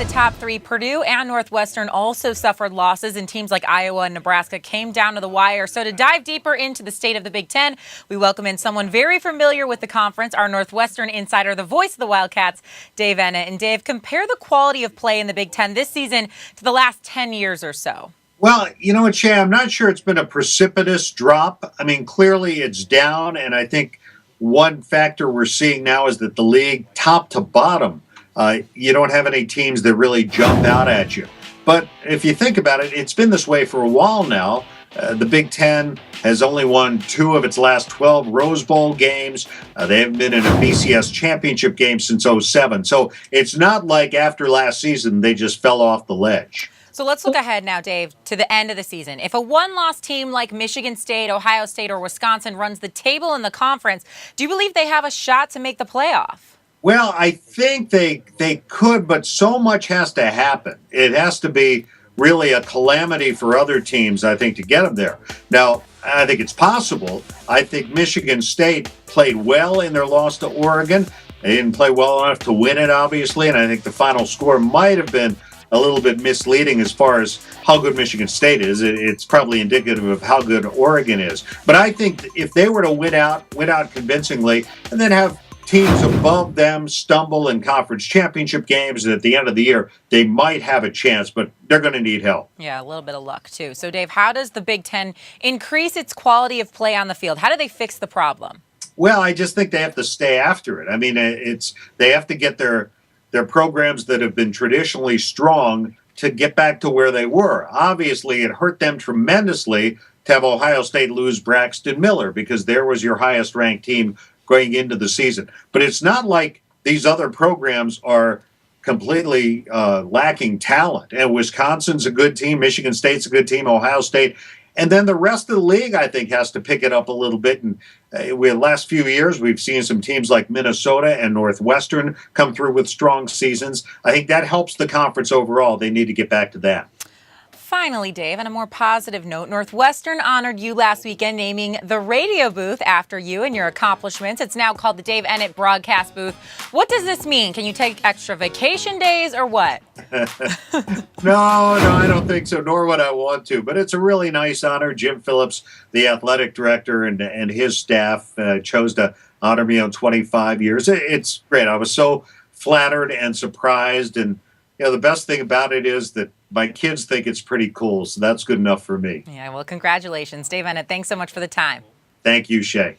the top three, Purdue and Northwestern also suffered losses, and teams like Iowa and Nebraska came down to the wire. So to dive deeper into the state of the Big Ten, we welcome in someone very familiar with the conference, our Northwestern insider, the voice of the Wildcats, Dave Eanet. And Dave, compare the quality of play in the Big Ten this season to the last 10 years or so. Well, you know what, Shae, I'm not sure it's been a precipitous drop. I mean, clearly it's down, and I think one factor we're seeing now is that the league, top to bottom, you don't have any teams that really jump out at you. But if you think about it, it's been this way for a while now. The Big Ten has only won 2 of its last 12 Rose Bowl games. They haven't been in a BCS championship game since '07. So it's not like after last season they just fell off the ledge. So let's look ahead now, Dave, to the end of the season. If a one-loss team like Michigan State, Ohio State, or Wisconsin runs the table in the conference, do you believe they have a shot to make the playoff? Well, I think they could, but so much has to happen. It has to be really a calamity for other teams, I think, to get them there. Now, I think it's possible. I think Michigan State played well in their loss to Oregon. They didn't play well enough to win it, obviously, and I think the final score might have been a little bit misleading as far as how good Michigan State is. It's probably indicative of how good Oregon is. But I think if they were to win out convincingly, and then have teams above them stumble in conference championship games, and at the end of the year, they might have a chance, but they're going to need help. Yeah, a little bit of luck, too. So, Dave, how does the Big Ten increase its quality of play on the field? How do they fix the problem? Well, I just think they have to stay after it. I mean, they have to get their programs that have been traditionally strong to get back to where they were. Obviously, it hurt them tremendously to have Ohio State lose Braxton Miller, because there was your highest ranked team going into the season. But it's not like these other programs are completely lacking talent. And Wisconsin's a good team, Michigan State's a good team, Ohio State. And then the rest of the league, I think, has to pick it up a little bit. And the last few years, we've seen some teams like Minnesota and Northwestern come through with strong seasons. I think that helps the conference overall. They need to get back to that. Finally, Dave, on a more positive note, Northwestern honored you last weekend, naming the radio booth after you and your accomplishments. It's now called the Dave Eanet Broadcast Booth. What does this mean? Can you take extra vacation days or what? No, I don't think so, nor would I want to. But it's a really nice honor. Jim Phillips, the athletic director, and his staff chose to honor me on 25 years. It's great. I was so flattered and surprised. And the best thing about it is that my kids think it's pretty cool, so that's good enough for me. Yeah, well, congratulations. Dave Eanet, thanks so much for the time. Thank you, Shae.